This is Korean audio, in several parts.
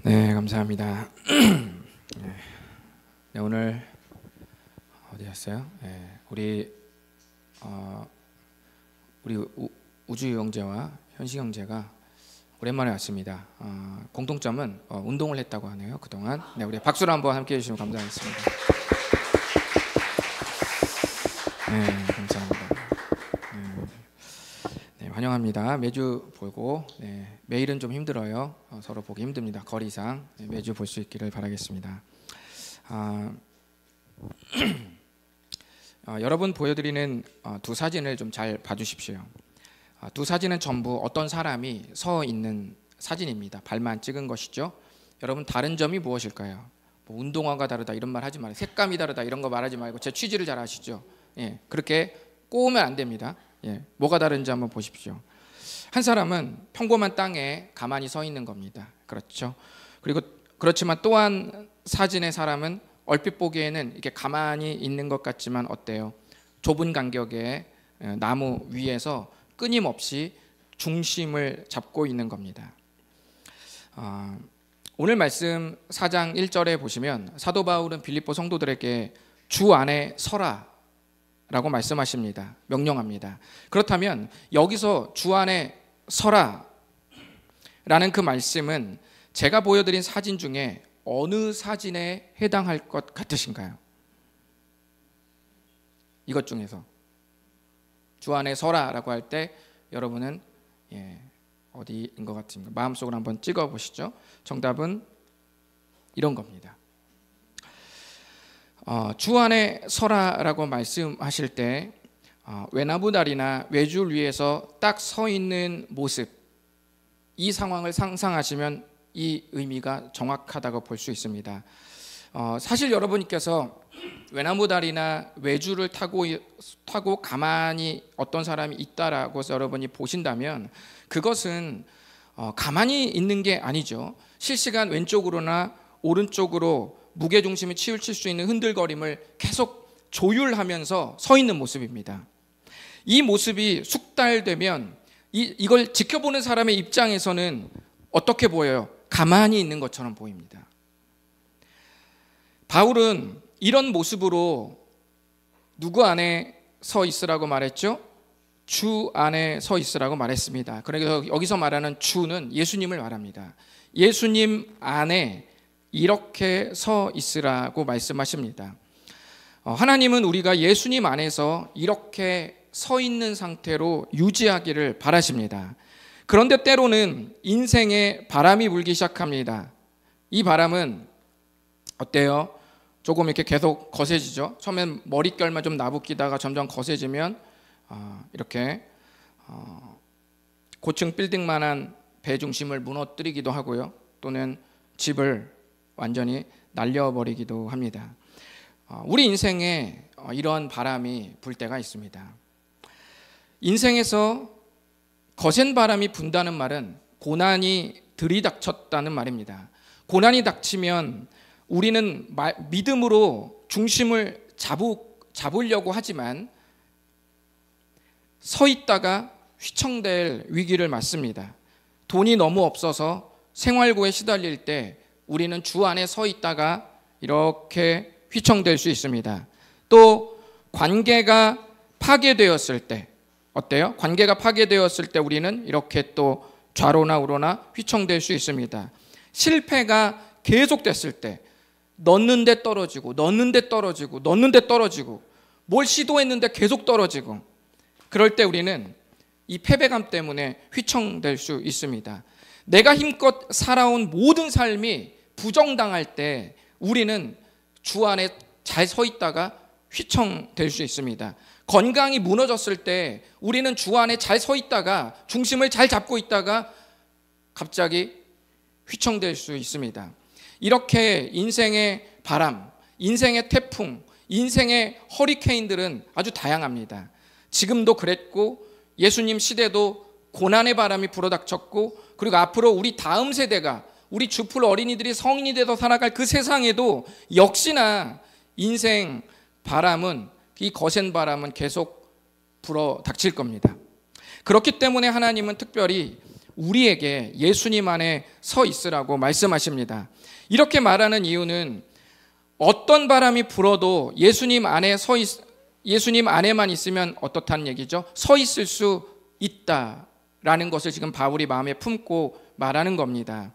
네, 감사합니다. 네, 오늘 어디였어요? 네, 우리 우주 형제와 현식 형제가 오랜만에 왔습니다. 공통점은 운동을 했다고 하네요. 그동안. 네, 우리 박수로 한번 함께 해주시면 감사하겠습니다. 네, 감사합니다. 네, 환영합니다. 매주 보고 매일은 좀 힘들어요. 서로 보기 힘듭니다. 거리상 매주 볼 수 있기를 바라겠습니다. 여러분 보여드리는 두 사진을 좀 잘 봐주십시오. 두 사진은 전부 어떤 사람이 서 있는 사진입니다. 발만 찍은 것이죠. 여러분 다른 점이 무엇일까요? 뭐 운동화가 다르다 이런 말 하지 말고, 색감이 다르다 이런 거 말하지 말고 제 취지를 잘 아시죠? 예, 그렇게 꼬우면 안 됩니다. 예, 뭐가 다른지 한번 보십시오. 한 사람은 평범한 땅에 가만히 서 있는 겁니다. 그렇죠? 그리고 그렇지만 또한 사진의 사람은 얼핏 보기에는 이렇게 가만히 있는 것 같지만 어때요? 좁은 간격의 나무 위에서 끊임없이 중심을 잡고 있는 겁니다. 오늘 말씀 4장 1절에 보시면 사도 바울은 빌립보 성도들에게 주 안에 서라 라고 말씀하십니다. 명령합니다. 그렇다면 여기서 주 안에 서라 라는 그 말씀은 제가 보여드린 사진 중에 어느 사진에 해당할 것 같으신가요? 이것 중에서 주 안에 서라 라고 할 때 여러분은 어디인 것 같습니까? 마음속으로 한번 찍어 보시죠. 정답은 이런 겁니다. 주 안에 서라 라고 말씀하실 때 외나무다리나 외줄 위에서 딱 서 있는 모습, 이 상황을 상상하시면 이 의미가 정확하다고 볼 수 있습니다. 사실 여러분께서 외나무다리나 외줄을 타고 가만히 어떤 사람이 있다라고 해서 여러분이 보신다면 그것은 가만히 있는 게 아니죠. 실시간 왼쪽으로나 오른쪽으로 무게중심이 치우칠 수 있는 흔들거림을 계속 조율하면서 서 있는 모습입니다. 이 모습이 숙달되면 이걸 지켜보는 사람의 입장에서는 어떻게 보여요? 가만히 있는 것처럼 보입니다. 바울은 이런 모습으로 누구 안에 서 있으라고 말했죠? 주 안에 서 있으라고 말했습니다. 그래서 여기서 말하는 주는 예수님을 말합니다. 예수님 안에 이렇게 서 있으라고 말씀하십니다. 하나님은 우리가 예수님 안에서 이렇게 서 있는 상태로 유지하기를 바라십니다. 그런데 때로는 인생에 바람이 불기 시작합니다. 이 바람은 어때요? 조금 이렇게 계속 거세지죠. 처음엔 머릿결만 좀 나부끼다가 점점 거세지면 이렇게 고층 빌딩만한 배 중심을 무너뜨리기도 하고요. 또는 집을 완전히 날려버리기도 합니다. 우리 인생에 이런 바람이 불 때가 있습니다. 인생에서 거센 바람이 분다는 말은 고난이 들이닥쳤다는 말입니다. 고난이 닥치면 우리는 믿음으로 중심을 잡으려고 하지만 서 있다가 휘청될 위기를 맞습니다. 돈이 너무 없어서 생활고에 시달릴 때 우리는 주 안에 서 있다가 이렇게 휘청될 수 있습니다. 또 관계가 파괴되었을 때 어때요? 관계가 파괴되었을 때 우리는 이렇게 또 좌로나 우로나 휘청될 수 있습니다. 실패가 계속됐을 때 넣는데 떨어지고 뭘 시도했는데 계속 떨어지고 그럴 때 우리는 이 패배감 때문에 휘청될 수 있습니다. 내가 힘껏 살아온 모든 삶이 부정당할 때 우리는 주 안에 잘 서 있다가 휘청될 수 있습니다. 건강이 무너졌을 때 우리는 주 안에 잘 서 있다가 중심을 잘 잡고 있다가 갑자기 휘청될 수 있습니다. 이렇게 인생의 바람, 인생의 태풍, 인생의 허리케인들은 아주 다양합니다. 지금도 그랬고 예수님 시대도 고난의 바람이 불어닥쳤고 그리고 앞으로 우리 다음 세대가 우리 주풀 어린이들이 성인이 돼서 살아갈 그 세상에도 역시나 인생 바람은 이 거센 바람은 계속 불어닥칠 겁니다. 그렇기 때문에 하나님은 특별히 우리에게 예수님 안에 서 있으라고 말씀하십니다. 이렇게 말하는 이유는 어떤 바람이 불어도 예수님 안에만 있으면 어떻다는 얘기죠? 서 있을 수 있다라는 것을 지금 바울이 마음에 품고 말하는 겁니다.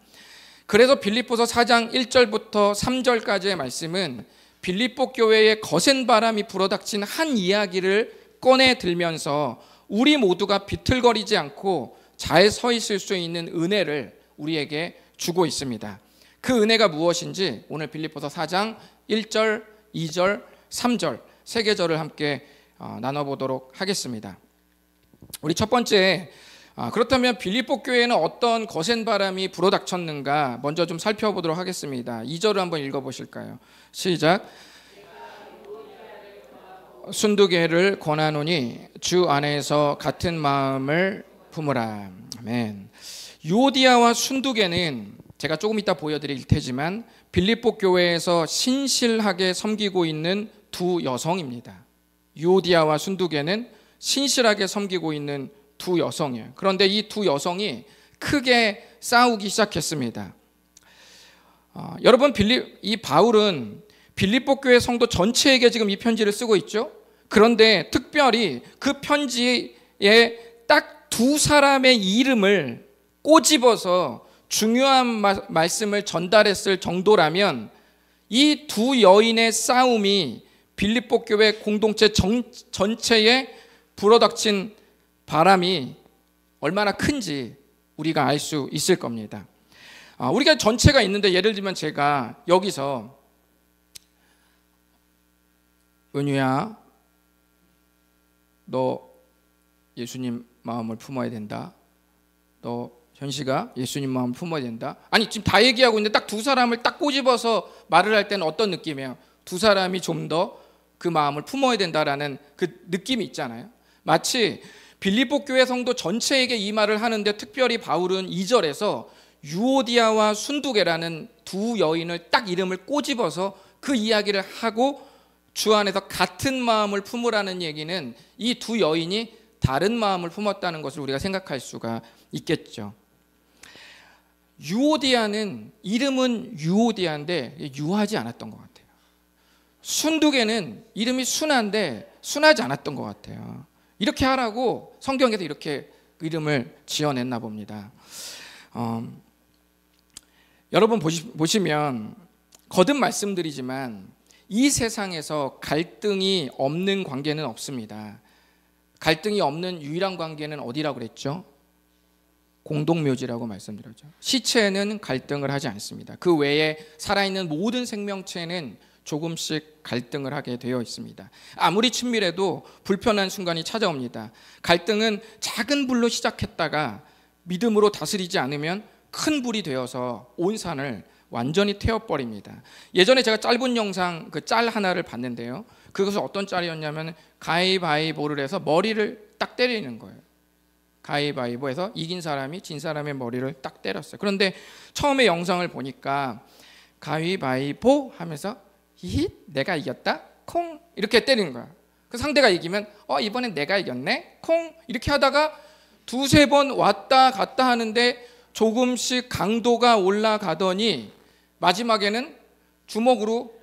그래서 빌립보서 4장 1절부터 3절까지의 말씀은 빌립보 교회에 거센 바람이 불어닥친 한 이야기를 꺼내 들면서 우리 모두가 비틀거리지 않고 잘 서 있을 수 있는 은혜를 우리에게 주고 있습니다. 그 은혜가 무엇인지 오늘 빌립보서 4장 1절, 2절, 3절 세 계절을 함께 나눠보도록 하겠습니다. 우리 첫 번째, 그렇다면 빌립보 교회에는 어떤 거센 바람이 불어닥쳤는가 먼저 좀 살펴보도록 하겠습니다. 2절을 한번 읽어보실까요? 시작. 순두개를 권하노니 주 안에서 같은 마음을 품으라. 아멘. 유오디아와 순두개는 제가 조금 이따 보여드릴 테지만 빌립보 교회에서 신실하게 섬기고 있는 두 여성입니다. 유오디아와 순두개는 신실하게 섬기고 있는 두 여성이에요. 그런데 이 두 여성이 크게 싸우기 시작했습니다. 여러분, 이 바울은 빌립보 교회 성도 전체에게 지금 이 편지를 쓰고 있죠. 그런데 특별히 그 편지에 딱 두 사람의 이름을 꼬집어서 중요한 말씀을 전달했을 정도라면 이 두 여인의 싸움이 빌립보 교회 공동체 전체에 불어닥친 바람이 얼마나 큰지 우리가 알 수 있을 겁니다. 우리가 전체가 있는데 예를 들면 제가 여기서 은유야, 너 예수님 마음을 품어야 된다. 너 현식아, 예수님 마음을 품어야 된다. 아니, 지금 다 얘기하고 있는데 딱 두 사람을 딱 꼬집어서 말을 할 때는 어떤 느낌이에요? 두 사람이 좀 더 그 마음을 품어야 된다라는 그 느낌이 있잖아요. 마치 빌립보 교회 성도 전체에게 이 말을 하는데 특별히 바울은 2절에서 유오디아와 순두개라는 두 여인을 딱 이름을 꼬집어서 그 이야기를 하고 주 안에서 같은 마음을 품으라는 얘기는 이 두 여인이 다른 마음을 품었다는 것을 우리가 생각할 수가 있겠죠. 유오디아는 이름은 유오디아인데 유하지 않았던 것 같아요. 순두개는 이름이 순한데 순하지 않았던 것 같아요. 이렇게 하라고 성경에서 이렇게 이름을 지어냈나 봅니다. 여러분 보시면 거듭 말씀드리지만 이 세상에서 갈등이 없는 관계는 없습니다. 갈등이 없는 유일한 관계는 어디라고 그랬죠? 공동묘지라고 말씀드렸죠. 시체는 갈등을 하지 않습니다. 그 외에 살아있는 모든 생명체는 조금씩 갈등을 하게 되어 있습니다. 아무리 친밀해도 불편한 순간이 찾아옵니다. 갈등은 작은 불로 시작했다가 믿음으로 다스리지 않으면 큰 불이 되어서 온 산을 완전히 태워버립니다. 예전에 제가 짧은 영상 그 짤 하나를 봤는데요. 그것은 어떤 짤이었냐면 가위바위보를 해서 머리를 딱 때리는 거예요. 가위바위보에서 이긴 사람이 진 사람의 머리를 딱 때렸어요. 그런데 처음에 영상을 보니까 가위바위보 하면서 힛 내가 이겼다 콩 이렇게 때리는 거야. 그 상대가 이기면 이번엔 내가 이겼네 콩 이렇게 하다가 두세 번 왔다 갔다 하는데 조금씩 강도가 올라가더니 마지막에는 주먹으로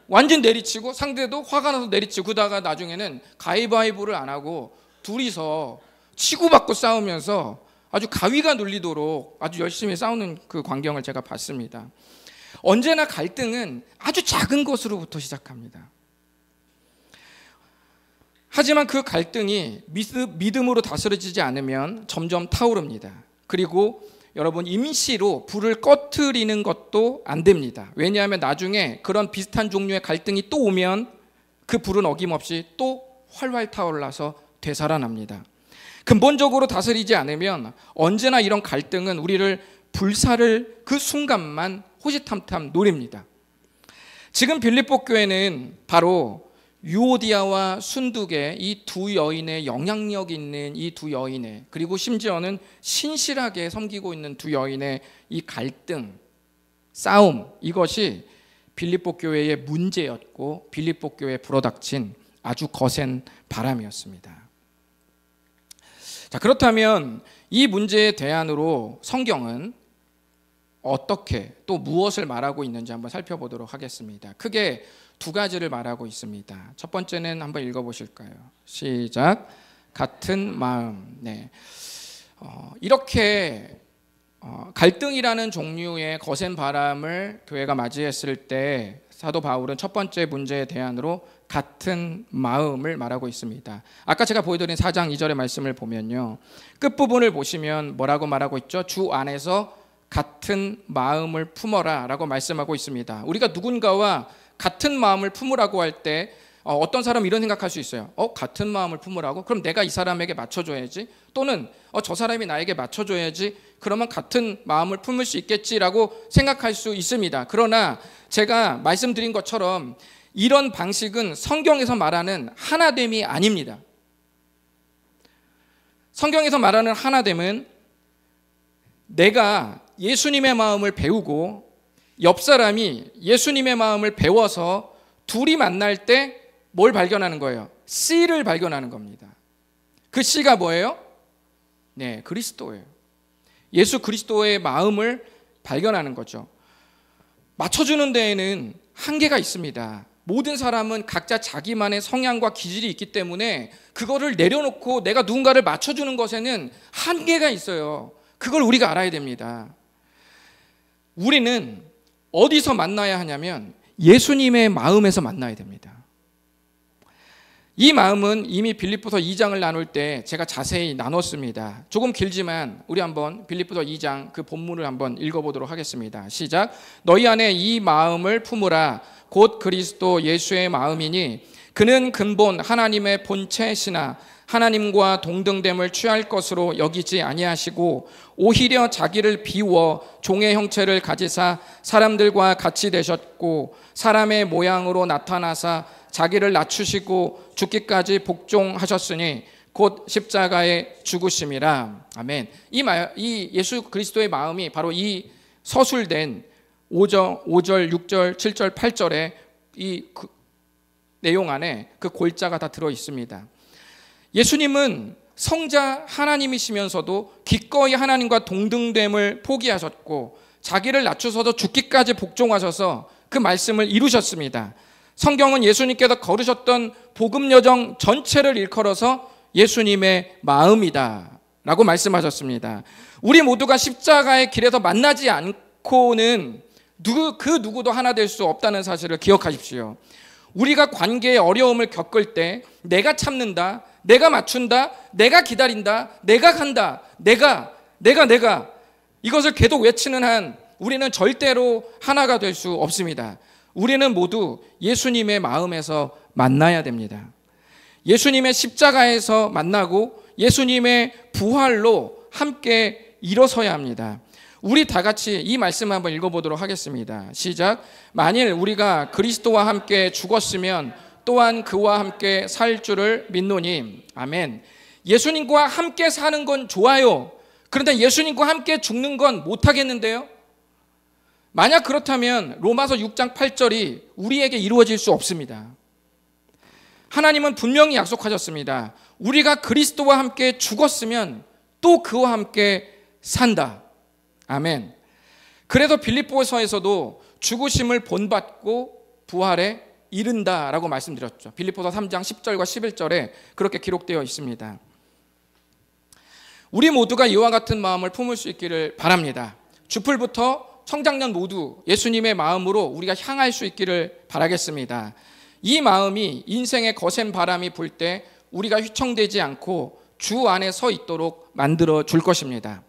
완전 내리치고 상대도 화가 나서 내리치고 그러다가 나중에는 가위바위보를 안 하고 둘이서 치고받고 싸우면서 아주 가위가 눌리도록 아주 열심히 싸우는 그 광경을 제가 봤습니다. 언제나 갈등은 아주 작은 것으로부터 시작합니다. 하지만 그 갈등이 믿음으로 다스려지지 않으면 점점 타오릅니다. 그리고 여러분 임시로 불을 꺼트리는 것도 안 됩니다. 왜냐하면 나중에 그런 비슷한 종류의 갈등이 또 오면 그 불은 어김없이 또 활활 타올라서 되살아납니다. 근본적으로 다스리지 않으면 언제나 이런 갈등은 우리를 불사를 그 순간만 호시탐탐 노립니다. 지금 빌립보 교회는 바로 유오디아와 순두개 이 두 여인의 영향력 있는 이 두 여인의 그리고 심지어는 신실하게 섬기고 있는 두 여인의 이 갈등, 싸움 이것이 빌립보 교회의 문제였고 빌립보 교회에 불어닥친 아주 거센 바람이었습니다. 자, 그렇다면 이 문제에 대안으로 성경은 어떻게 또 무엇을 말하고 있는지 한번 살펴보도록 하겠습니다. 크게 두 가지를 말하고 있습니다. 첫 번째는 한번 읽어보실까요? 시작. 같은 마음. 네. 이렇게 갈등이라는 종류의 거센 바람을 교회가 맞이했을 때 사도 바울은 첫 번째 문제에 대안으로 같은 마음을 말하고 있습니다. 아까 제가 보여드린 4장 2절의 말씀을 보면요, 끝부분을 보시면 뭐라고 말하고 있죠? 주 안에서 같은 마음을 품어라 라고 말씀하고 있습니다. 우리가 누군가와 같은 마음을 품으라고 할 때 어떤 사람은 이런 생각할 수 있어요. 같은 마음을 품으라고? 그럼 내가 이 사람에게 맞춰줘야지. 또는 저 사람이 나에게 맞춰줘야지. 그러면 같은 마음을 품을 수 있겠지라고 생각할 수 있습니다. 그러나 제가 말씀드린 것처럼 이런 방식은 성경에서 말하는 하나됨이 아닙니다. 성경에서 말하는 하나됨은 내가 예수님의 마음을 배우고 옆 사람이 예수님의 마음을 배워서 둘이 만날 때 뭘 발견하는 거예요? C를 발견하는 겁니다. 그 C가 뭐예요? 네, 그리스도예요. 예수 그리스도의 마음을 발견하는 거죠. 맞춰주는 데에는 한계가 있습니다. 모든 사람은 각자 자기만의 성향과 기질이 있기 때문에 그거를 내려놓고 내가 누군가를 맞춰주는 것에는 한계가 있어요. 그걸 우리가 알아야 됩니다. 우리는 어디서 만나야 하냐면 예수님의 마음에서 만나야 됩니다. 이 마음은 이미 빌립보서 2장을 나눌 때 제가 자세히 나눴습니다. 조금 길지만 우리 한번 빌립보서 2장 그 본문을 한번 읽어보도록 하겠습니다. 시작. 너희 안에 이 마음을 품으라. 곧 그리스도 예수의 마음이니 그는 근본 하나님의 본체시나 하나님과 동등됨을 취할 것으로 여기지 아니하시고 오히려 자기를 비워 종의 형체를 가지사 사람들과 같이 되셨고 사람의 모양으로 나타나사 자기를 낮추시고 죽기까지 복종하셨으니 곧 십자가에 죽으심이라. 아멘. 이 예수 그리스도의 마음이 바로 이 서술된 5절, 6절, 7절, 8절의 이 내용 안에 그 골자가 다 들어 있습니다. 예수님은 성자 하나님이시면서도 기꺼이 하나님과 동등됨을 포기하셨고 자기를 낮추셔서 죽기까지 복종하셔서 그 말씀을 이루셨습니다. 성경은 예수님께서 걸으셨던 복음 여정 전체를 일컬어서 예수님의 마음이다 라고 말씀하셨습니다. 우리 모두가 십자가의 길에서 만나지 않고는 그 누구도 하나 될 수 없다는 사실을 기억하십시오. 우리가 관계의 어려움을 겪을 때 내가 참는다, 내가 맞춘다, 내가 기다린다, 내가 간다, 내가 이것을 계속 외치는 한 우리는 절대로 하나가 될 수 없습니다. 우리는 모두 예수님의 마음에서 만나야 됩니다. 예수님의 십자가에서 만나고 예수님의 부활로 함께 일어서야 합니다. 우리 다 같이 이 말씀을 한번 읽어보도록 하겠습니다. 시작. 만일 우리가 그리스도와 함께 죽었으면 또한 그와 함께 살 줄을 믿노니. 아멘. 예수님과 함께 사는 건 좋아요. 그런데 예수님과 함께 죽는 건 못하겠는데요. 만약 그렇다면 로마서 6장 8절이 우리에게 이루어질 수 없습니다. 하나님은 분명히 약속하셨습니다. 우리가 그리스도와 함께 죽었으면 또 그와 함께 산다. 아멘. 그래서 빌립보서에서도 죽으심을 본받고 부활에 이른다라고 말씀드렸죠. 빌립보서 3장 10절과 11절에 그렇게 기록되어 있습니다. 우리 모두가 이와 같은 마음을 품을 수 있기를 바랍니다. 주풀부터 청장년 모두 예수님의 마음으로 우리가 향할 수 있기를 바라겠습니다. 이 마음이 인생의 거센 바람이 불 때 우리가 휘청되지 않고 주 안에 서 있도록 만들어 줄 것입니다.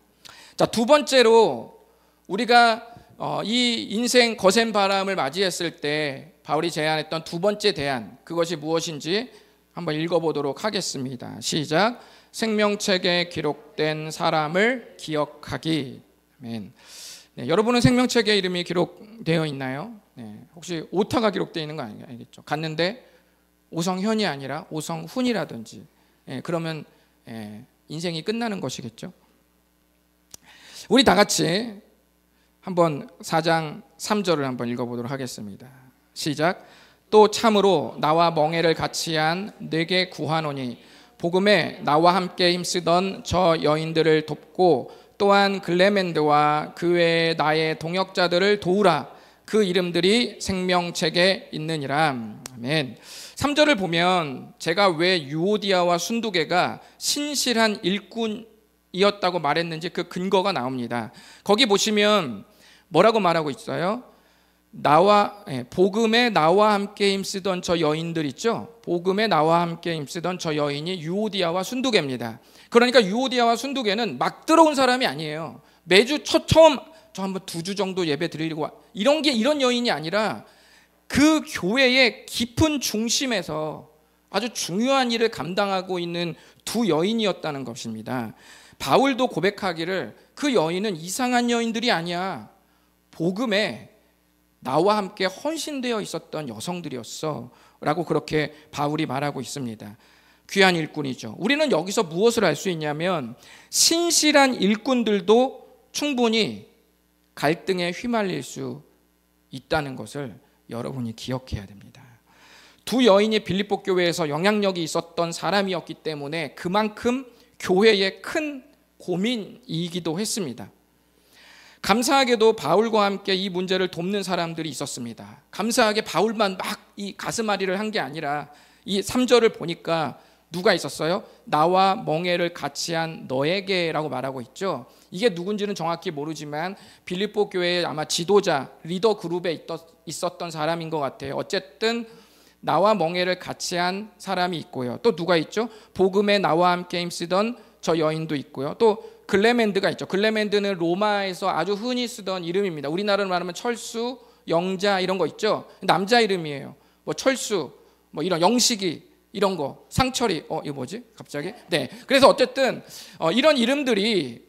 자, 두 번째로 우리가 이 인생 거센 바람을 맞이했을 때 바울이 제안했던 두 번째 대안, 그것이 무엇인지 한번 읽어보도록 하겠습니다. 시작. 생명책에 기록된 사람을 기억하기. 아멘. 네, 여러분은 생명책에 이름이 기록되어 있나요? 네, 혹시 오타가 기록되어 있는 거 아니겠죠? 갔는데 오성현이 아니라 오성훈이라든지, 그러면 인생이 끝나는 것이겠죠? 우리 다 같이 한번 4장 3절을 한번 읽어보도록 하겠습니다. 시작. 또 참으로 나와 멍에를 같이 한 내게 구하노니 복음에 나와 함께 힘쓰던 저 여인들을 돕고 또한 글레멘드와 그 외에 나의 동역자들을 도우라. 그 이름들이 생명책에 있느니라. 아멘. 3절을 보면 제가 왜 유오디아와 순두개가 신실한 일꾼이었다고 말했는지 그 근거가 나옵니다. 거기 보시면 뭐라고 말하고 있어요? 복음에 나와 함께 힘쓰던 저 여인들 있죠? 복음에 나와 함께 힘쓰던 저 여인이 유오디아와 순두개입니다. 그러니까 유오디아와 순두개는 막 들어온 사람이 아니에요. 매주 처음 저 한번 2주 정도 예배 드리려고 이런 여인이 아니라 그 교회의 깊은 중심에서 아주 중요한 일을 감당하고 있는 두 여인이었다는 것입니다. 바울도 고백하기를 그 여인은 이상한 여인들이 아니야. 복음에 나와 함께 헌신되어 있었던 여성들이었어 라고 그렇게 바울이 말하고 있습니다. 귀한 일꾼이죠. 우리는 여기서 무엇을 알 수 있냐면 신실한 일꾼들도 충분히 갈등에 휘말릴 수 있다는 것을 여러분이 기억해야 됩니다. 두 여인이 빌립보 교회에서 영향력이 있었던 사람이었기 때문에 그만큼 교회의 큰 고민이기도 했습니다. 감사하게도 바울과 함께 이 문제를 돕는 사람들이 있었습니다. 감사하게 바울만 막 이 가슴앓이를 한 게 아니라 이 3절을 보니까 누가 있었어요? 나와 멍에를 같이 한 너에게라고 말하고 있죠. 이게 누군지는 정확히 모르지만 빌립보 교회의 아마 지도자, 리더 그룹에 있었던 사람인 것 같아요. 어쨌든 나와 멍에를 같이 한 사람이 있고요. 또 누가 있죠? 복음에 나와 함께 힘쓰던 저 여인도 있고요. 또 글레멘드가 있죠. 글레멘드는 로마에서 아주 흔히 쓰던 이름입니다. 우리나라로 말하면 철수, 영자 이런 거 있죠. 남자 이름이에요. 뭐 철수, 뭐 이런 영식이 이런 거, 상철이, 이거 뭐지? 갑자기? 네. 그래서 어쨌든 이런 이름들이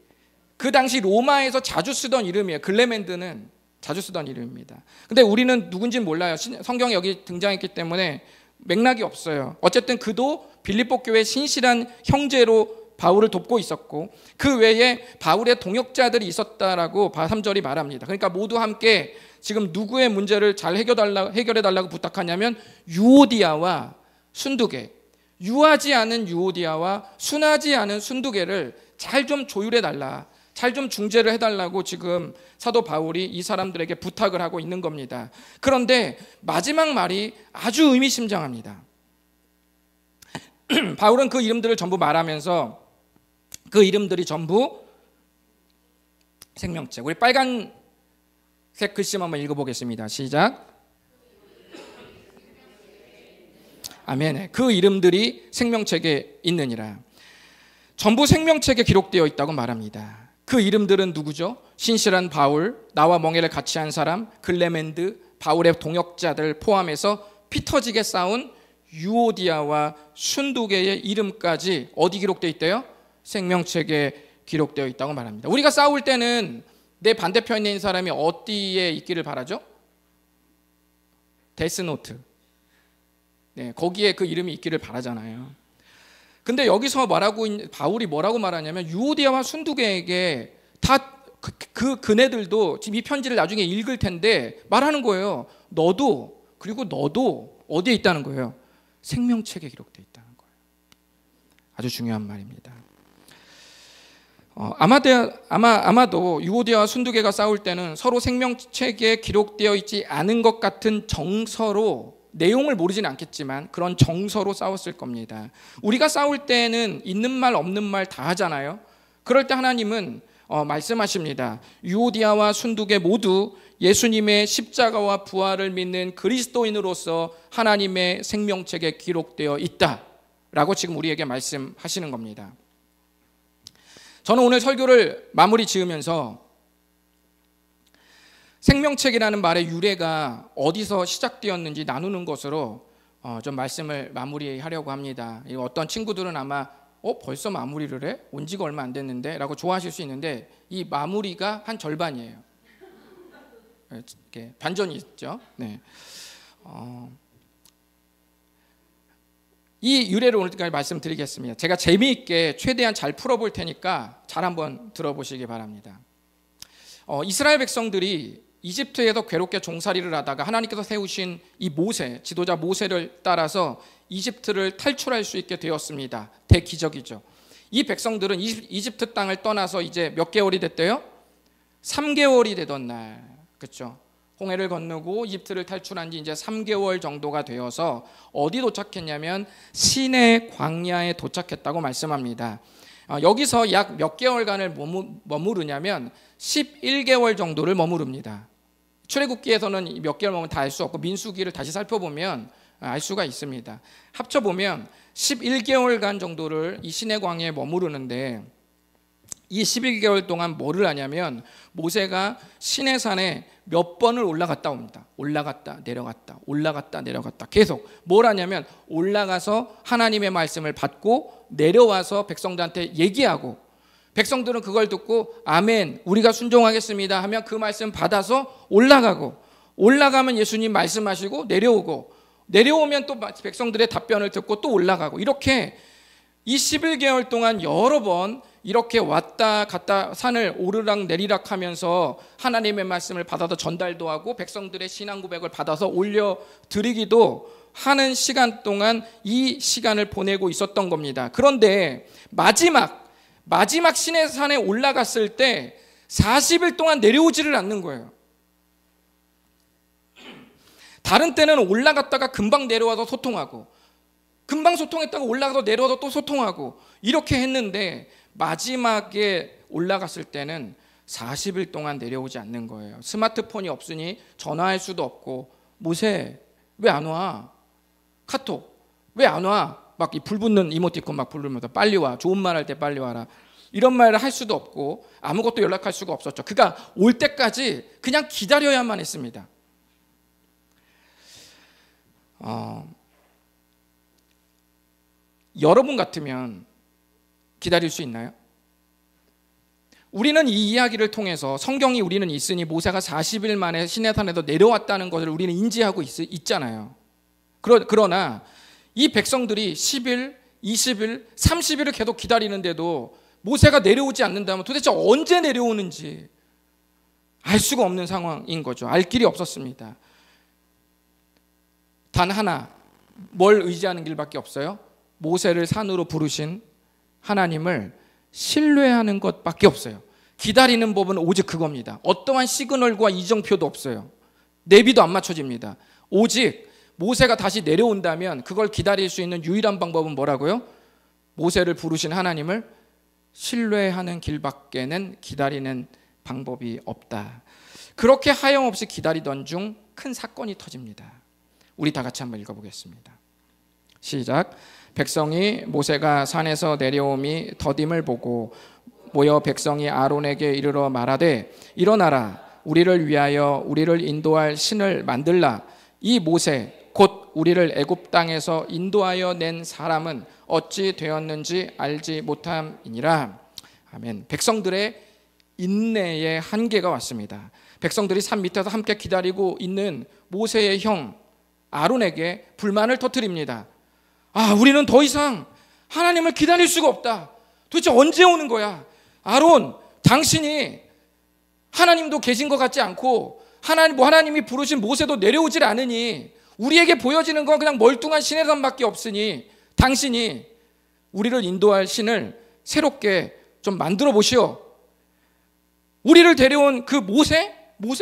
그 당시 로마에서 자주 쓰던 이름이에요. 글레멘드는 자주 쓰던 이름입니다. 근데 우리는 누군지는 몰라요. 성경에 여기 등장했기 때문에 맥락이 없어요. 어쨌든 그도 빌립보 교회의 신실한 형제로 바울을 돕고 있었고 그 외에 바울의 동역자들이 있었다라고 3절이 말합니다. 그러니까 모두 함께 지금 누구의 문제를 잘 해결해달라고 부탁하냐면 유오디아와 순두개, 유하지 않은 유오디아와 순하지 않은 순두개를 잘 좀 조율해달라, 잘 좀 중재를 해달라고 지금 사도 바울이 이 사람들에게 부탁을 하고 있는 겁니다. 그런데 마지막 말이 아주 의미심장합니다. 바울은 그 이름들을 전부 말하면서 그 이름들이 전부 생명책. 우리 빨간색 글씨 한번 읽어보겠습니다. 시작. 아멘. 그 이름들이 생명책에 있느니라. 전부 생명책에 기록되어 있다고 말합니다. 그 이름들은 누구죠? 신실한 바울, 나와 멍에를 같이 한 사람, 글레멘드, 바울의 동역자들 포함해서 피 터지게 싸운 유오디아와 순두개의 이름까지 어디 기록되어 있대요? 생명책에 기록되어 있다고 말합니다. 우리가 싸울 때는 내 반대편에 있는 사람이 어디에 있기를 바라죠? 데스노트. 네, 거기에 그 이름이 있기를 바라잖아요. 근데 여기서 바울이 뭐라고 말하냐면 유오디아와 순두개에게 다 그네들도 지금 이 편지를 나중에 읽을 텐데 말하는 거예요. 너도 어디에 있다는 거예요? 생명책에 기록되어 있다는 거예요. 아주 중요한 말입니다. 아마도 유오디아와 순두개가 싸울 때는 서로 생명책에 기록되어 있지 않은 것 같은 정서로 내용을 모르지는 않겠지만 그런 정서로 싸웠을 겁니다. 우리가 싸울 때는 있는 말 없는 말 다 하잖아요. 그럴 때 하나님은 말씀하십니다. 유오디아와 순두개 모두 예수님의 십자가와 부활을 믿는 그리스도인으로서 하나님의 생명책에 기록되어 있다라고 지금 우리에게 말씀하시는 겁니다. 저는 오늘 설교를 마무리 지으면서 생명책이라는 말의 유래가 어디서 시작되었는지 나누는 것으로 좀 말씀을 마무리하려고 합니다. 어떤 친구들은 아마 벌써 마무리를 해? 온 지가 얼마 안 됐는데? 라고 좋아하실 수 있는데 이 마무리가 한 절반이에요. 이렇게 반전이 있죠. 네. 이 유래를 오늘까지 말씀드리겠습니다. 제가 재미있게 최대한 잘 풀어볼 테니까 잘 한번 들어보시기 바랍니다. 이스라엘 백성들이 이집트에서 괴롭게 종살이를 하다가 하나님께서 세우신 이 모세, 지도자 모세를 따라서 이집트를 탈출할 수 있게 되었습니다. 대기적이죠. 이 백성들은 이집트 땅을 떠나서 이제 몇 개월이 됐대요? 3개월이 되던 날, 그렇죠? 홍해를 건너고 이집트를 탈출한 지 이제 3개월 정도가 되어서 어디 도착했냐면 시내 광야에 도착했다고 말씀합니다. 여기서 약 몇 개월간을 머무르냐면 11개월 정도를 머무릅니다. 출애굽기에서는 몇 개월 머무르면 다 알 수 없고 민수기를 다시 살펴보면 알 수가 있습니다. 합쳐보면 11개월간 정도를 이 시내 광야에 머무르는데, 이 11개월 동안 뭐를 하냐면 모세가 시내산에 몇 번을 올라갔다 옵니다. 올라갔다 내려갔다 올라갔다 내려갔다 계속 뭘 하냐면 올라가서 하나님의 말씀을 받고 내려와서 백성들한테 얘기하고, 백성들은 그걸 듣고 아멘 우리가 순종하겠습니다 하면 그 말씀 받아서 올라가고, 올라가면 예수님 말씀하시고 내려오고, 내려오면 또 백성들의 답변을 듣고 또 올라가고, 이렇게 이 11개월 동안 여러 번 이렇게 왔다 갔다 산을 오르락 내리락 하면서 하나님의 말씀을 받아서 전달도 하고 백성들의 신앙 고백을 받아서 올려드리기도 하는 시간 동안 이 시간을 보내고 있었던 겁니다. 그런데 마지막 시내산에 올라갔을 때 40일 동안 내려오지를 않는 거예요. 다른 때는 올라갔다가 금방 내려와서 소통하고, 금방 소통했다가 올라가서 내려와서 또 소통하고, 이렇게 했는데 마지막에 올라갔을 때는 40일 동안 내려오지 않는 거예요. 스마트폰이 없으니 전화할 수도 없고, 모세 왜 안 와? 카톡 왜 안 와? 막 이 불붙는 이모티콘 막 부르면서 빨리 와, 좋은 말 할 때 빨리 와라, 이런 말을 할 수도 없고 아무것도 연락할 수가 없었죠. 그가 올 때까지 그냥 기다려야만 했습니다. 여러분 같으면 기다릴 수 있나요? 우리는 이 이야기를 통해서 성경이 우리는 있으니 모세가 40일 만에 시내산에서 내려왔다는 것을 우리는 인지하고 있잖아요. 그러나 이 백성들이 10일, 20일, 30일을 계속 기다리는데도 모세가 내려오지 않는다면 도대체 언제 내려오는지 알 수가 없는 상황인 거죠. 알 길이 없었습니다. 단 하나, 뭘 의지하는 길밖에 없어요? 모세를 산으로 부르신 하나님을 신뢰하는 것밖에 없어요. 기다리는 법은 오직 그겁니다. 어떠한 시그널과 이정표도 없어요. 내비도 안 맞춰집니다. 오직 모세가 다시 내려온다면 그걸 기다릴 수 있는 유일한 방법은 뭐라고요? 모세를 부르신 하나님을 신뢰하는 길밖에는 기다리는 방법이 없다. 그렇게 하염없이 기다리던 중 큰 사건이 터집니다. 우리 다 같이 한번 읽어보겠습니다. 시작. 백성이 모세가 산에서 내려옴이 더딤을 보고 모여 백성이 아론에게 이르러 말하되 일어나라, 우리를 위하여 우리를 인도할 신을 만들라. 이 모세 곧 우리를 애굽 땅에서 인도하여 낸 사람은 어찌 되었는지 알지 못함이니라. 아멘. 백성들의 인내의 한계가 왔습니다. 백성들이 산 밑에서 함께 기다리고 있는 모세의 형 아론에게 불만을 터뜨립니다. 우리는 더 이상 하나님을 기다릴 수가 없다. 도대체 언제 오는 거야? 아론, 당신이 하나님도 계신 것 같지 않고 하나님이 부르신 모세도 내려오질 않으니 우리에게 보여지는 건 그냥 멀뚱한 시내산밖에 없으니 당신이 우리를 인도할 신을 새롭게 좀 만들어 보시오. 우리를 데려온 그 모세, 뭐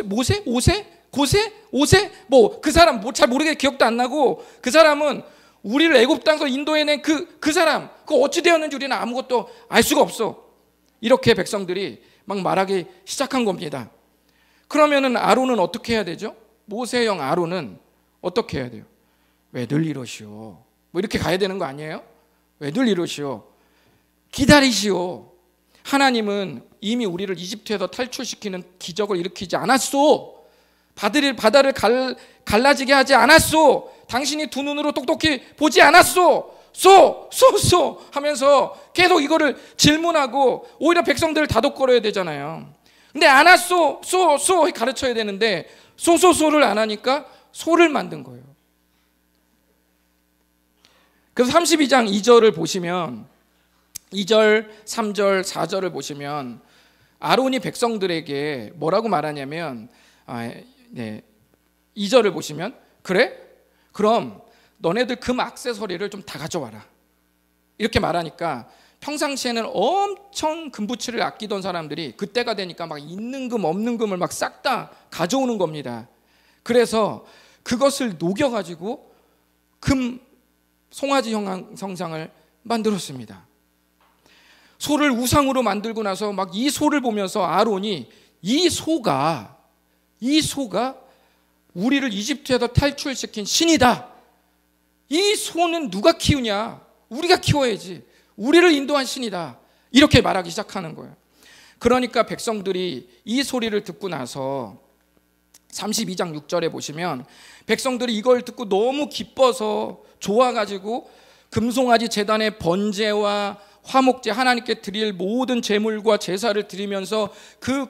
그 사람 뭐 잘 모르게 기억도 안 나고, 그 사람은 우리를 애굽 땅에서 인도해낸 그 사람, 그 어찌 되었는지 우리는 아무것도 알 수가 없어. 이렇게 백성들이 막 말하기 시작한 겁니다. 그러면은 아론은 어떻게 해야 되죠? 모세의 형 아론은 어떻게 해야 돼요? 왜들 이러시오? 뭐 이렇게 가야 되는 거 아니에요? 왜들 이러시오? 기다리시오. 하나님은 이미 우리를 이집트에서 탈출시키는 기적을 일으키지 않았소. 바다를 갈라지게 하지 않았소. 당신이 두 눈으로 똑똑히 보지 않았소. 쏘 하면서 계속 이거를 질문하고 오히려 백성들을 다독거려야 되잖아요. 근데 안 왔소. 쏘 가르쳐야 되는데 소를 안 하니까 소를 만든 거예요. 그래서 32장 2절을 보시면 2절, 3절, 4절을 보시면 아론이 백성들에게 뭐라고 말하냐면 2절을 보시면 그래? 그럼 너네들 금 액세서리를 좀 다 가져와라. 이렇게 말하니까 평상시에는 엄청 금부치를 아끼던 사람들이 그때가 되니까 막 있는 금 없는 금을 막 싹 다 가져오는 겁니다. 그래서 그것을 녹여가지고 금 송아지 형상을 만들었습니다. 소를 우상으로 만들고 나서 막 이 소를 보면서 아론이 이 소가 우리를 이집트에서 탈출시킨 신이다. 이 소는 누가 키우냐? 우리가 키워야지. 우리를 인도한 신이다. 이렇게 말하기 시작하는 거예요. 그러니까 백성들이 이 소리를 듣고 나서 32장 6절에 보시면 백성들이 이걸 듣고 너무 기뻐서 좋아가지고 금송아지 제단의 번제와 화목제, 하나님께 드릴 모든 제물과 제사를 드리면서 그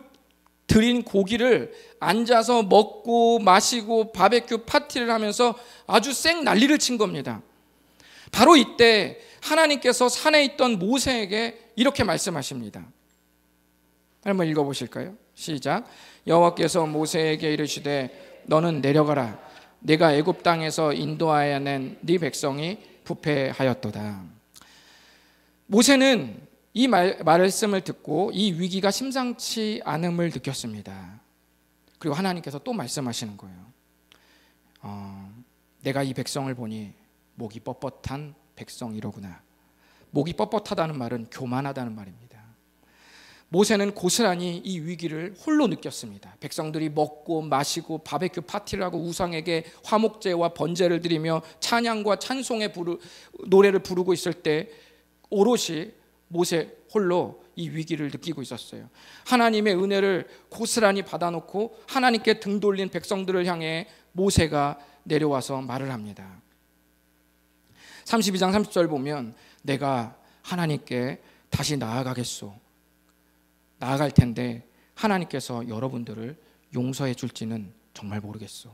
드린 고기를 앉아서 먹고 마시고 바베큐 파티를 하면서 아주 쌩 난리를 친 겁니다. 바로 이때 하나님께서 산에 있던 모세에게 이렇게 말씀하십니다. 한번 읽어보실까요? 시작. 여호와께서 모세에게 이르시되 너는 내려가라. 내가 애굽 땅에서 인도하여 낸 네 백성이 부패하였도다. 모세는 이 말씀을 듣고 이 위기가 심상치 않음을 느꼈습니다. 그리고 하나님께서 또 말씀하시는 거예요. 내가 이 백성을 보니 목이 뻣뻣한 백성이로구나. 목이 뻣뻣하다는 말은 교만하다는 말입니다. 모세는 고스란히 이 위기를 홀로 느꼈습니다. 백성들이 먹고 마시고 바베큐 파티를 하고 우상에게 화목제와 번제를 드리며 찬양과 찬송의 노래를 부르고 있을 때 오롯이 모세 홀로 이 위기를 느끼고 있었어요. 하나님의 은혜를 고스란히 받아놓고 하나님께 등 돌린 백성들을 향해 모세가 내려와서 말을 합니다. 32장 30절 보면 내가 하나님께 다시 나아가겠소. 나아갈 텐데 하나님께서 여러분들을 용서해 줄지는 정말 모르겠소.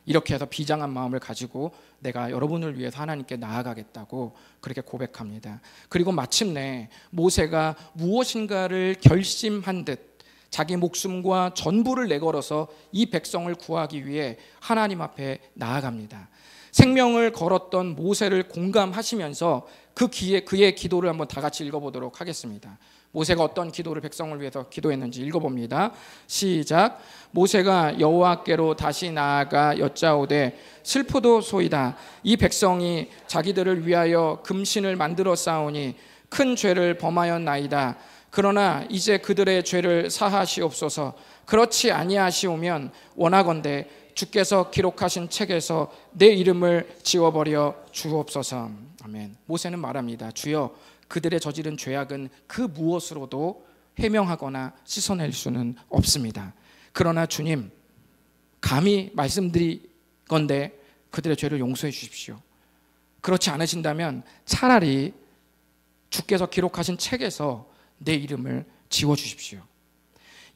이렇게 해서 비장한 마음을 가지고 내가 여러분을 위해서 하나님께 나아가겠다고 그렇게 고백합니다. 그리고 마침내 모세가 무엇인가를 결심한 듯 자기 목숨과 전부를 내걸어서 이 백성을 구하기 위해 하나님 앞에 나아갑니다. 생명을 걸었던 모세를 공감하시면서 그의 기도를 한번 다 같이 읽어보도록 하겠습니다. 모세가 어떤 기도를 백성을 위해서 기도했는지 읽어봅니다. 시작. 모세가 여호와께로 다시 나아가 여짜오되 슬프도소이다. 이 백성이 자기들을 위하여 금신을 만들어 쌓으니 큰 죄를 범하였나이다. 그러나 이제 그들의 죄를 사하시옵소서. 그렇지 아니하시오면 원하건대 주께서 기록하신 책에서 내 이름을 지워버려 주옵소서. 아멘. 모세는 말합니다. 주여, 그들의 저지른 죄악은 그 무엇으로도 해명하거나 씻어낼 수는 없습니다. 그러나 주님, 감히 말씀드리건대 그들의 죄를 용서해 주십시오. 그렇지 않으신다면 차라리 주께서 기록하신 책에서 내 이름을 지워주십시오.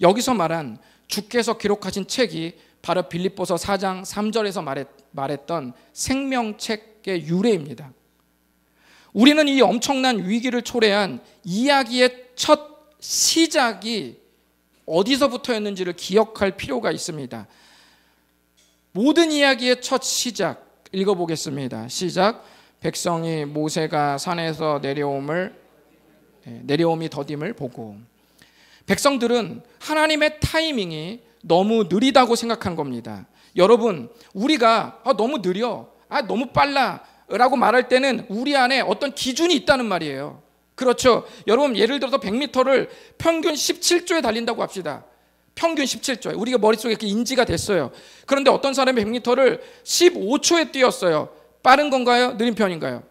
여기서 말한 주께서 기록하신 책이 바로 빌립보서 4장 3절에서 말했던 생명책의 유래입니다. 우리는 이 엄청난 위기를 초래한 이야기의 첫 시작이 어디서부터였는지를 기억할 필요가 있습니다. 모든 이야기의 첫 시작 읽어보겠습니다. 시작. 백성이 모세가 산에서 내려옴이 더딤을 보고. 백성들은 하나님의 타이밍이 너무 느리다고 생각한 겁니다. 여러분, 우리가 너무 느려, 너무 빨라 라고 말할 때는 우리 안에 어떤 기준이 있다는 말이에요. 그렇죠? 여러분, 예를 들어서 100m를 평균 17초에 달린다고 합시다. 평균 17초에. 우리가 머릿속에 이렇게 인지가 됐어요. 그런데 어떤 사람이 100m를 15초에 뛰었어요. 빠른 건가요? 느린 편인가요?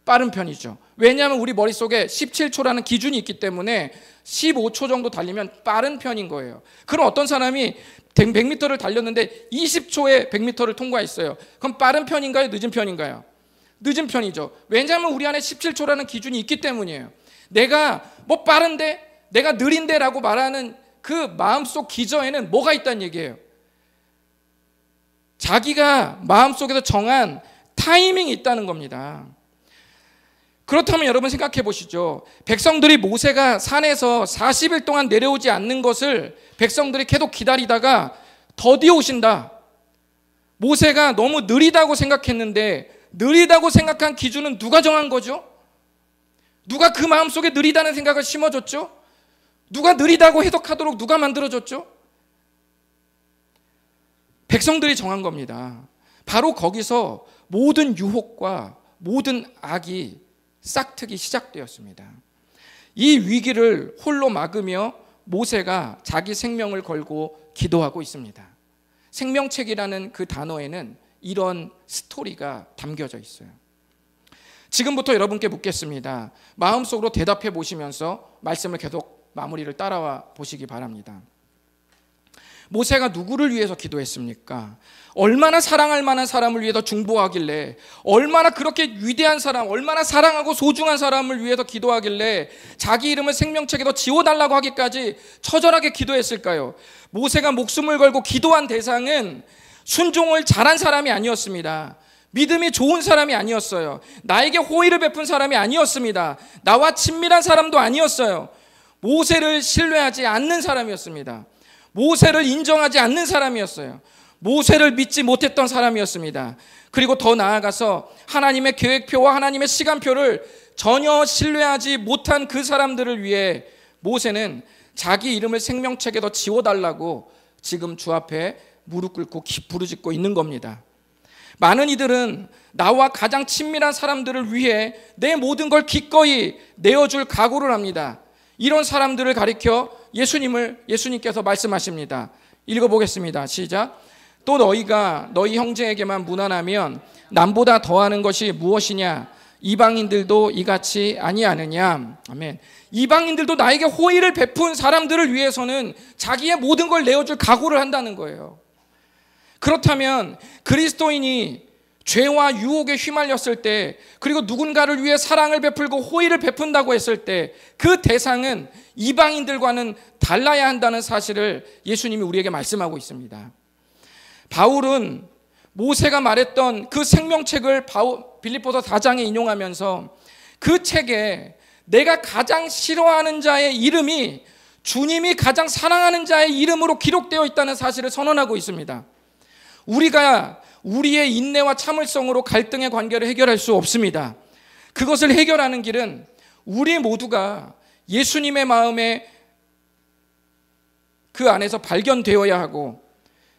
빠른 편이죠. 왜냐하면 우리 머릿속에 17초라는 기준이 있기 때문에 15초 정도 달리면 빠른 편인 거예요. 그럼 어떤 사람이 100m를 달렸는데 20초에 100m를 통과했어요. 그럼 빠른 편인가요? 늦은 편인가요? 늦은 편이죠. 왜냐하면 우리 안에 17초라는 기준이 있기 때문이에요. 내가 빠른데, 내가 느린데 라고 말하는 그 마음속 기저에는 뭐가 있다는 얘기예요? 자기가 마음속에서 정한 타이밍이 있다는 겁니다. 그렇다면 여러분 생각해 보시죠. 백성들이 모세가 산에서 40일 동안 내려오지 않는 것을 백성들이 계속 기다리다가 더디 오신다. 모세가 너무 느리다고 생각했는데 느리다고 생각한 기준은 누가 정한 거죠? 누가 그 마음속에 느리다는 생각을 심어줬죠? 누가 느리다고 해석하도록 누가 만들어줬죠? 백성들이 정한 겁니다. 바로 거기서 모든 유혹과 모든 악이 싹트기 시작되었습니다. 이 위기를 홀로 막으며 모세가 자기 생명을 걸고 기도하고 있습니다. 생명책이라는 그 단어에는 이런 스토리가 담겨져 있어요. 지금부터 여러분께 묻겠습니다. 마음속으로 대답해 보시면서 말씀을 계속 마무리를 따라와 보시기 바랍니다. 모세가 누구를 위해서 기도했습니까? 얼마나 사랑할 만한 사람을 위해서 중보하길래, 얼마나 그렇게 위대한 사람, 얼마나 사랑하고 소중한 사람을 위해서 기도하길래 자기 이름을 생명책에서 지워달라고 하기까지 처절하게 기도했을까요? 모세가 목숨을 걸고 기도한 대상은 순종을 잘한 사람이 아니었습니다. 믿음이 좋은 사람이 아니었어요. 나에게 호의를 베푼 사람이 아니었습니다. 나와 친밀한 사람도 아니었어요. 모세를 신뢰하지 않는 사람이었습니다. 모세를 인정하지 않는 사람이었어요. 모세를 믿지 못했던 사람이었습니다. 그리고 더 나아가서 하나님의 계획표와 하나님의 시간표를 전혀 신뢰하지 못한 그 사람들을 위해 모세는 자기 이름을 생명책에서 지워달라고 지금 주 앞에 무릎 꿇고 부르짖고 있는 겁니다. 많은 이들은 나와 가장 친밀한 사람들을 위해 내 모든 걸 기꺼이 내어줄 각오를 합니다. 이런 사람들을 가리켜 예수님께서 말씀하십니다. 읽어보겠습니다. 시작. 또 너희가 너희 형제에게만 무난하면 남보다 더하는 것이 무엇이냐? 이방인들도 이같이 아니하느냐? 아멘. 이방인들도 나에게 호의를 베푼 사람들을 위해서는 자기의 모든 걸 내어줄 각오를 한다는 거예요. 그렇다면 그리스도인이 죄와 유혹에 휘말렸을 때, 그리고 누군가를 위해 사랑을 베풀고 호의를 베푼다고 했을 때 그 대상은 이방인들과는 달라야 한다는 사실을 예수님이 우리에게 말씀하고 있습니다. 바울은 모세가 말했던 그 생명책을 빌립보서 4장에 인용하면서 그 책에 내가 가장 싫어하는 자의 이름이 주님이 가장 사랑하는 자의 이름으로 기록되어 있다는 사실을 선언하고 있습니다. 우리가 우리의 인내와 참을성으로 갈등의 관계를 해결할 수 없습니다. 그것을 해결하는 길은 우리 모두가 예수님의 마음에 그 안에서 발견되어야 하고,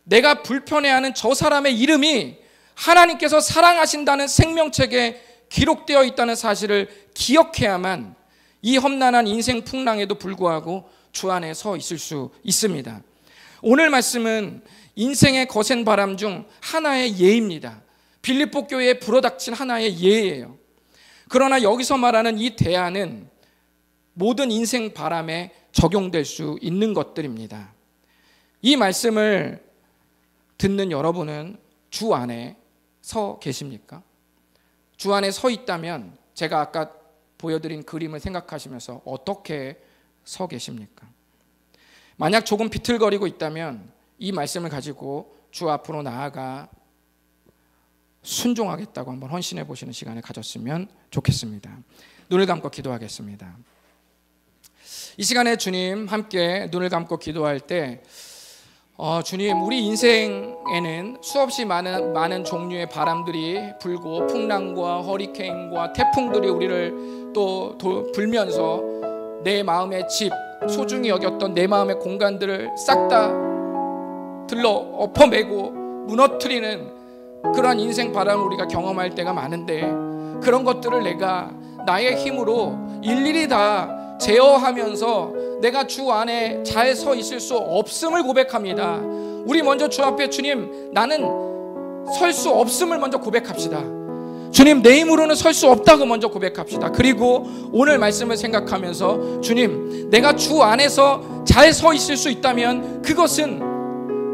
내가 불편해하는 저 사람의 이름이 하나님께서 사랑하신다는 생명책에 기록되어 있다는 사실을 기억해야만 이 험난한 인생 풍랑에도 불구하고 주 안에 서 있을 수 있습니다. 오늘 말씀은 인생의 거센 바람 중 하나의 예입니다. 빌립보 교회에 불어닥친 하나의 예예요. 그러나 여기서 말하는 이 대안은 모든 인생 바람에 적용될 수 있는 것들입니다. 이 말씀을 듣는 여러분은 주 안에 서 계십니까? 주 안에 서 있다면 제가 아까 보여드린 그림을 생각하시면서 어떻게 서 계십니까? 만약 조금 비틀거리고 있다면 이 말씀을 가지고 주 앞으로 나아가 순종하겠다고 한번 헌신해 보시는 시간을 가졌으면 좋겠습니다. 눈을 감고 기도하겠습니다. 이 시간에 주님 함께 눈을 감고 기도할 때 주님, 우리 인생에는 수없이 많은 종류의 바람들이 불고 풍랑과 허리케인과 태풍들이 우리를 또 불면서 내 마음의 집, 소중히 여겼던 내 마음의 공간들을 싹 다 들러 엎어매고 무너뜨리는 그러한 인생 바람을 우리가 경험할 때가 많은데, 그런 것들을 내가 나의 힘으로 일일이 다 제어하면서 내가 주 안에 잘 서 있을 수 없음을 고백합니다. 우리 먼저 주 앞에 주님, 나는 설 수 없음을 먼저 고백합시다. 주님, 내 힘으로는 설 수 없다고 먼저 고백합시다. 그리고 오늘 말씀을 생각하면서 주님, 내가 주 안에서 잘 서 있을 수 있다면 그것은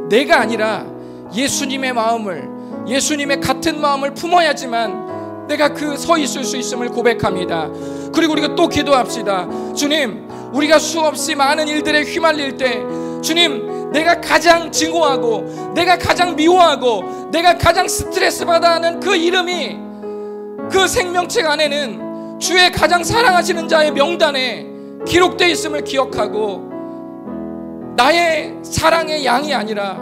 내가 아니라 예수님의 마음을, 예수님의 같은 마음을 품어야지만 내가 그 서 있을 수 있음을 고백합니다. 그리고 우리가 또 기도합시다. 주님, 우리가 수없이 많은 일들에 휘말릴 때 주님, 내가 가장 증오하고 내가 가장 미워하고 내가 가장 스트레스 받아 하는 그 이름이 그 생명책 안에는 주의 가장 사랑하시는 자의 명단에 기록되어 있음을 기억하고, 나의 사랑의 양이 아니라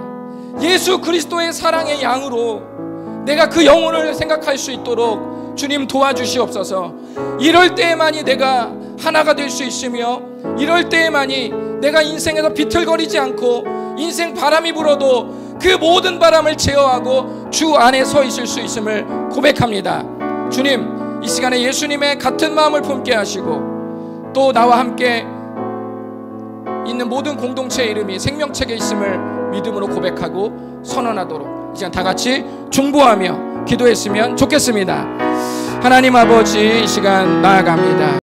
예수 그리스도의 사랑의 양으로 내가 그 영혼을 생각할 수 있도록 주님 도와주시옵소서. 이럴 때에만이 내가 하나가 될 수 있으며, 이럴 때에만이 내가 인생에서 비틀거리지 않고 인생 바람이 불어도 그 모든 바람을 제어하고 주 안에 서 있을 수 있음을 고백합니다. 주님, 이 시간에 예수님의 같은 마음을 품게 하시고 또 나와 함께 있는 모든 공동체의 이름이 생명책에 있음을 믿음으로 고백하고 선언하도록 이 시간 다 같이 중보하며 기도했으면 좋겠습니다. 하나님 아버지, 이 시간 나아갑니다.